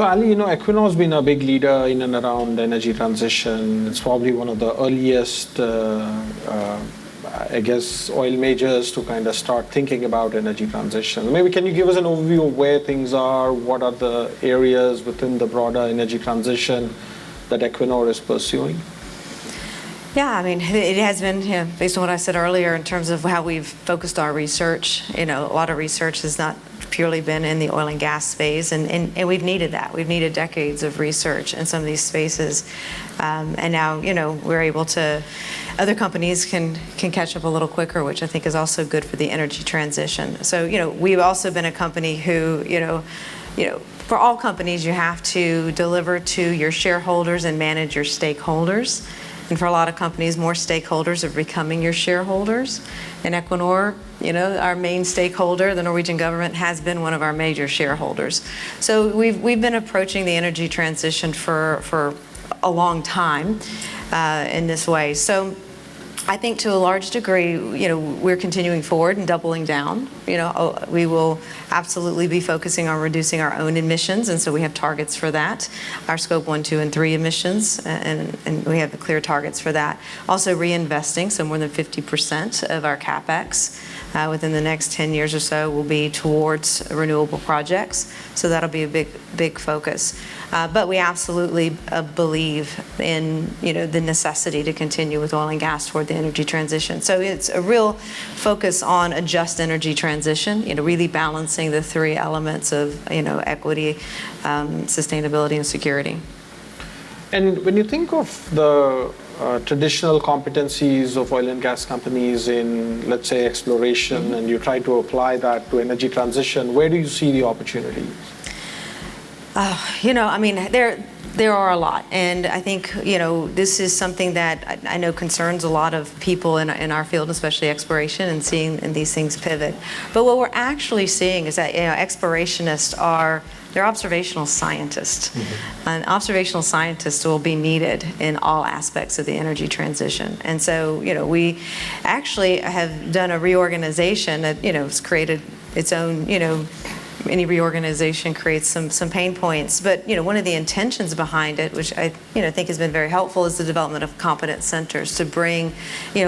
So Ali, Equinor's been a big leader in and around energy transition. It's probably one of the earliest, I guess, oil majors to kind of start thinking about energy transition. Maybe can you give us an overview of where things are? What are the areas within the broader energy transition that Equinor is pursuing? Yeah, I mean, it has been, based on what I said earlier, in terms of how we've focused our research. A lot of research has not purely been in the oil and gas space, and we've needed that. We've needed decades of research in some of these spaces, and now we're able to. Other companies can catch up a little quicker, which I think is also good for the energy transition. So we've also been a company who for all companies you have to deliver to your shareholders and manage your stakeholders. And for a lot of companies, more stakeholders are becoming your shareholders. In Equinor, our main stakeholder, the Norwegian government, has been one of our major shareholders. So we've been approaching the energy transition for a long time in this way. So I think to a large degree, we're continuing forward and doubling down. We will absolutely be focusing on reducing our own emissions, and so we have targets for that. Our scope 1, 2, and 3 emissions, and we have clear targets for that. Also reinvesting, so more than 50% of our CapEx within the next 10 years or so will be towards renewable projects. So that'll be a big focus. But we absolutely believe in the necessity to continue with oil and gas toward the energy transition. So it's a real focus on a just energy transition, really balancing the 3 elements of equity, sustainability, and security. And when you think of the traditional competencies of oil and gas companies in, let's say, exploration, and you try to apply that to energy transition, where do you see the opportunities? I mean, there are a lot, and I think this is something that I know concerns a lot of people in our field, especially exploration, and seeing these things pivot. But what we're actually seeing is that explorationists they're observational scientists, mm-hmm. and observational scientists will be needed in all aspects of the energy transition. And so we actually have done a reorganization that has created its own any reorganization creates some pain points, but one of the intentions behind it, which I think has been very helpful, is the development of competence centers to bring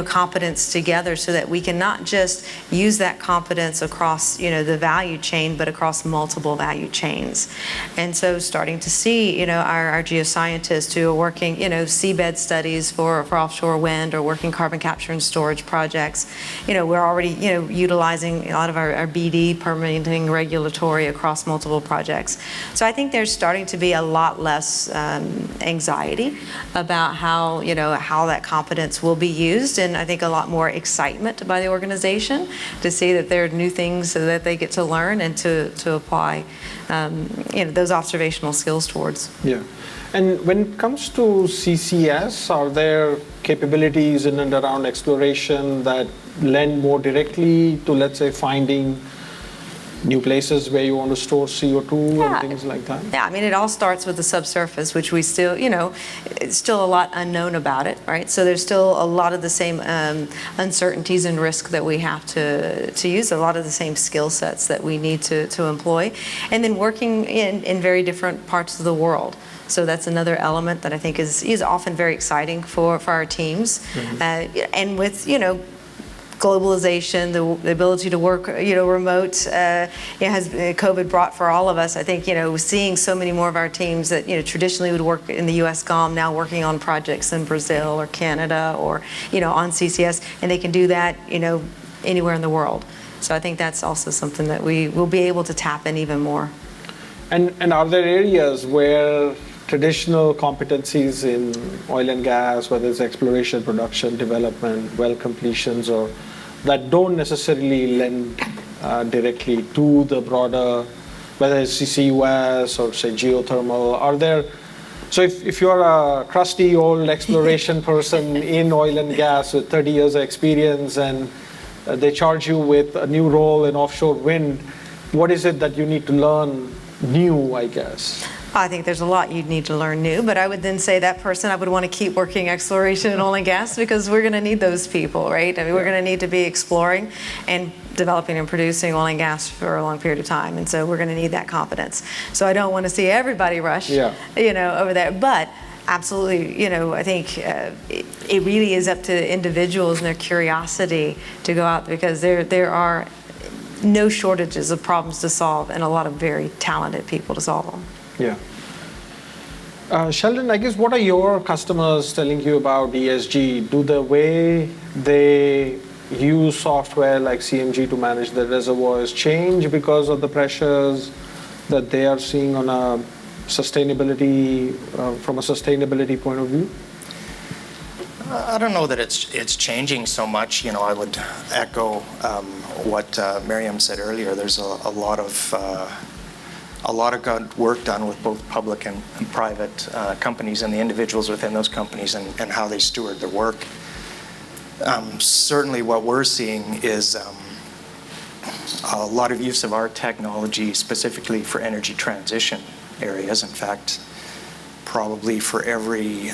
competence together so that we can not just use that competence across the value chain, but across multiple value chains. And so starting to see our geoscientists who are working seabed studies for offshore wind or working carbon capture and storage projects, we're already utilizing a lot of our BD, permitting, regulatory, across multiple projects. So I think there's starting to be a lot less anxiety about how that competence will be used, and I think a lot more excitement by the organization to see that there are new things that they get to learn and to apply those observational skills towards. Yeah. And when it comes to CCS, are there capabilities in and around exploration that lend more directly to, let's say, finding new places where you want to store CO2 and things like that? Yeah, I mean, it all starts with the subsurface, which we still, it's still a lot unknown about it, right? So there's still a lot of the same uncertainties and risk that we have to use, a lot of the same skill sets that we need to employ, and then working in very different parts of the world. So that's another element that I think is often very exciting for our teams, mm-hmm. And with, globalization, the ability to work, remote, has COVID brought for all of us. I think, seeing so many more of our teams that, traditionally would work in the U.S. GoM, now working on projects in Brazil or Canada or, on CCS, and they can do that, anywhere in the world. So I think that's also something that we will be able to tap in even more. And are there areas where traditional competencies in oil and gas, whether it's exploration, production, development, well completions, or that don't necessarily lend directly to the broader, whether it's CCUS or say geothermal, are there? So if you're a crusty old exploration person in oil and gas with 30 years of experience and they charge you with a new role in offshore wind, what is it that you need to learn new, I guess? I think there's a lot you'd need to learn new, but I would then say that person, I would want to keep working exploration in oil and gas because we're going to need those people, right? I mean, we're going to need to be exploring and developing and producing oil and gas for a long period of time, and so we're going to need that competence. So I don't want to see everybody rush, over there, but absolutely, I think it really is up to individuals and their curiosity to go out, because there are no shortages of problems to solve and a lot of very talented people to solve them. Yeah. Sheldon, I guess, what are your customers telling you about ESG? Do the way they use software like CMG to manage the reservoirs change because of the pressures that they are seeing on a sustainability, from a sustainability point of view? I don't know that it's changing so much. I would echo what Miriam said earlier. There's a lot of good work done with both public and private companies and the individuals within those companies and how they steward their work. Certainly what we're seeing is a lot of use of our technology specifically for energy transition areas. In fact, probably for every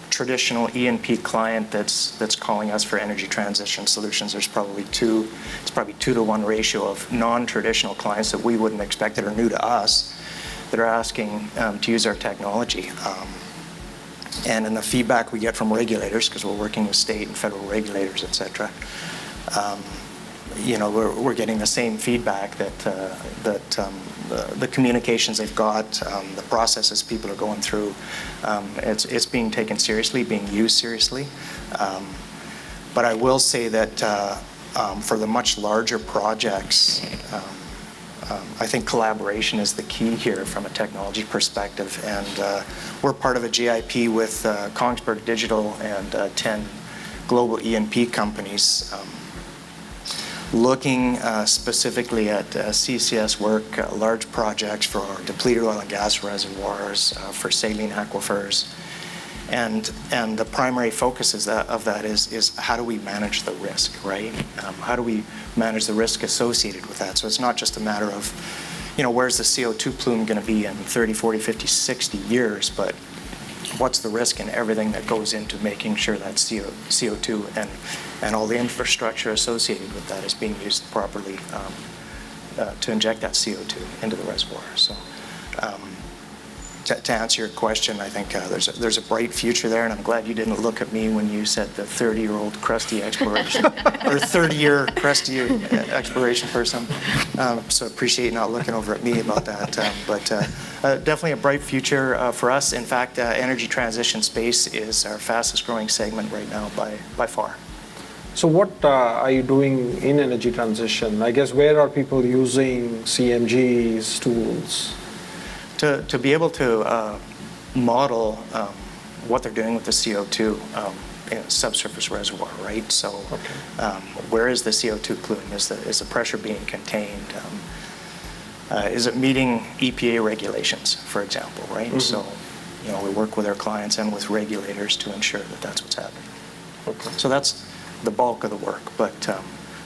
traditional E&P client that's calling us for energy transition solutions, there's probably two to 1 ratio of non-traditional clients that we wouldn't expect, that are new to us, that are asking to use our technology. And in the feedback we get from regulators, because we're working with state and federal regulators, et cetera, we're getting the same feedback that the communications they've got, the processes people are going through, it's being taken seriously, being used seriously. But I will say that for the much larger projects, I think collaboration is the key here from a technology perspective, and we're part of a GIP with Kongsberg Digital and 10 global E&P companies, looking specifically at CCS work, large projects for depleted oil and gas reservoirs, for saline aquifers. And the primary focus of that is how do we manage the risk, right? How do we manage the risk associated with that? So it's not just a matter of, where's the CO2 plume going to be in 30, 40, 50, 60 years, but what's the risk in everything that goes into making sure that CO2 and all the infrastructure associated with that is being used properly to inject that CO2 into the reservoir. So to answer your question, I think there's a bright future there, and I'm glad you didn't look at me when you said the 30-year-old crusty exploration or 30-year crusty exploration person. So appreciate you not looking over at me about that. But definitely a bright future for us. In fact, energy transition space is our fastest growing segment right now by far. So what are you doing in energy transition? I guess, where are people using CMG's tools? To be able to model what they're doing with the CO2 in a subsurface reservoir, right? So where is the CO2 plume? Is the pressure being contained? Is it meeting EPA regulations, for example, right? Mm-hmm. So, we work with our clients and with regulators to ensure that that's what's happening. Okay. So that's the bulk of the work, but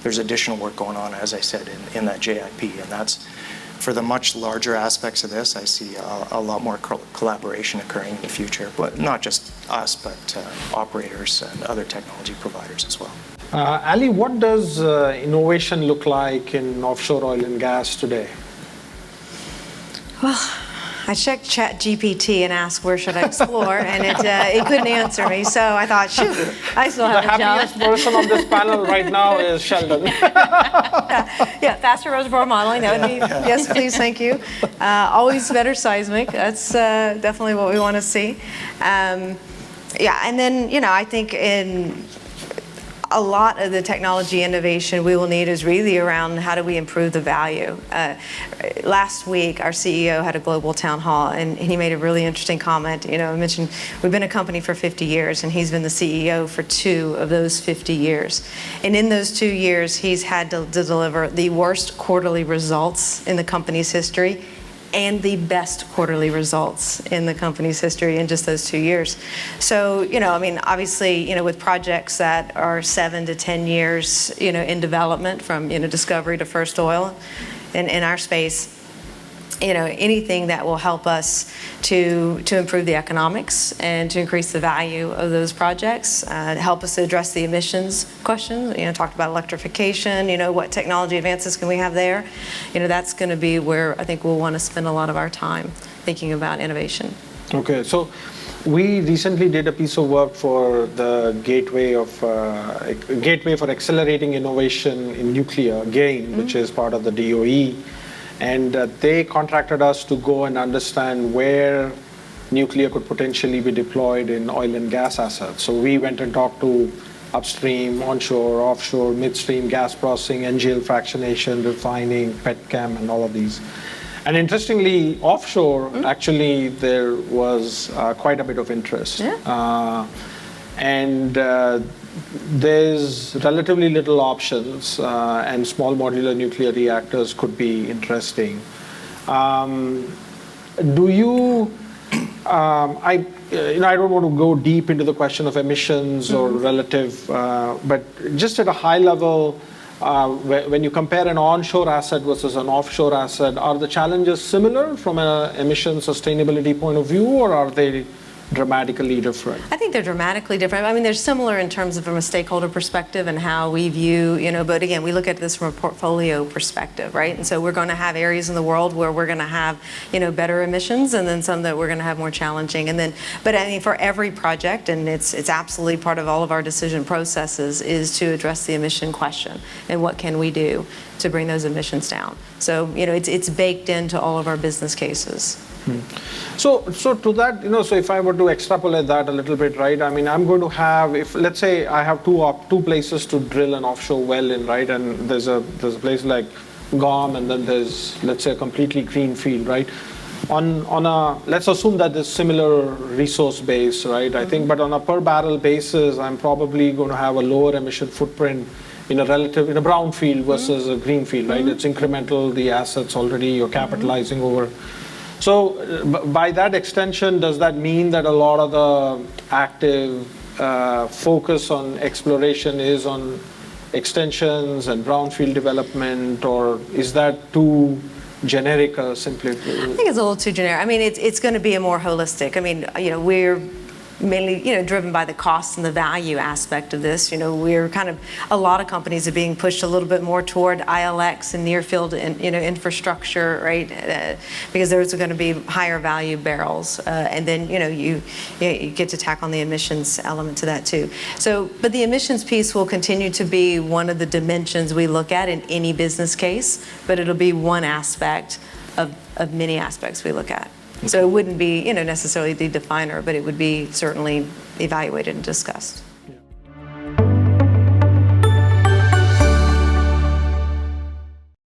there's additional work going on, as I said, in that JIP, and that's for the much larger aspects of this. I see a lot more collaboration occurring in the future, but not just us, but operators and other technology providers as well. Allie, what does innovation look like in offshore oil and gas today? Well, I checked ChatGPT and asked where should I explore, and it couldn't answer me. So I thought, shoot, I still have a job. The happiest person on this panel right now is Sheldon. Yeah, faster reservoir modeling. That would be, yes, please, thank you. Always better seismic. That's definitely what we want to see. And then, I think in a lot of the technology innovation we will need is really around how do we improve the value. Last week, our CEO had a global town hall, and he made a really interesting comment. I mentioned we've been a company for 50 years, and he's been the CEO for 2 of those 50 years. And in those 2 years, he's had to deliver the worst quarterly results in the company's history and the best quarterly results in the company's history in just those 2 years. So, obviously, with projects that are 7 to 10 years, in development from, discovery to first oil in our space, anything that will help us to improve the economics and to increase the value of those projects, help us to address the emissions question. Talked about electrification, what technology advances can we have there? That's going to be where I think we'll want to spend a lot of our time thinking about innovation. Okay, so we recently did a piece of work for the Gateway for Accelerating Innovation in Nuclear, GAIN, which is part of the DOE. And they contracted us to go and understand where nuclear could potentially be deployed in oil and gas assets. So we went and talked to upstream, onshore, offshore, midstream gas processing, NGL fractionation, refining, petchem, and all of these. And interestingly, offshore, actually, there was quite a bit of interest. Yeah. There's relatively little options, and small modular nuclear reactors could be interesting. Do you? I don't want to go deep into the question of emissions or relative, but just at a high level, when you compare an onshore asset versus an offshore asset, are the challenges similar from an emission sustainability point of view, or are they dramatically different? I think they're dramatically different. I mean, they're similar in terms of from a stakeholder perspective and how we view, but again, we look at this from a portfolio perspective, right? And so we're going to have areas in the world where we're going to have, better emissions, and then some that we're going to have more challenging. And then, but I mean, for every project, and it's absolutely part of all of our decision processes, is to address the emission question and what can we do to bring those emissions down. So, it's baked into all of our business cases. So to that, so if I were to extrapolate that a little bit, right? I mean, I'm going to have, if let's say I have two places to drill an offshore well in, right? And there's a place like GoM, and then there's, let's say, a completely green field, right? Let's assume that there's similar resource base, right? I think, but on a per barrel basis, I'm probably going to have a lower emission footprint in a brown field versus a green field, right? It's incremental, the assets already you're capitalizing over. So by that extension, does that mean that a lot of the active focus on exploration is on extensions and brownfield development, or is that too generic simply? I think it's a little too generic. I mean, it's going to be a more holistic. I mean, we're mainly, driven by the cost and the value aspect of this. We're kind of, a lot of companies are being pushed a little bit more toward ILX and near field, infrastructure, right? Because those are going to be higher value barrels, and then you get to tack on the emissions element to that too. So, but the emissions piece will continue to be one of the dimensions we look at in any business case, but it'll be one aspect of many aspects we look at. So it wouldn't be, necessarily the definer, but it would be certainly evaluated and discussed. Yeah.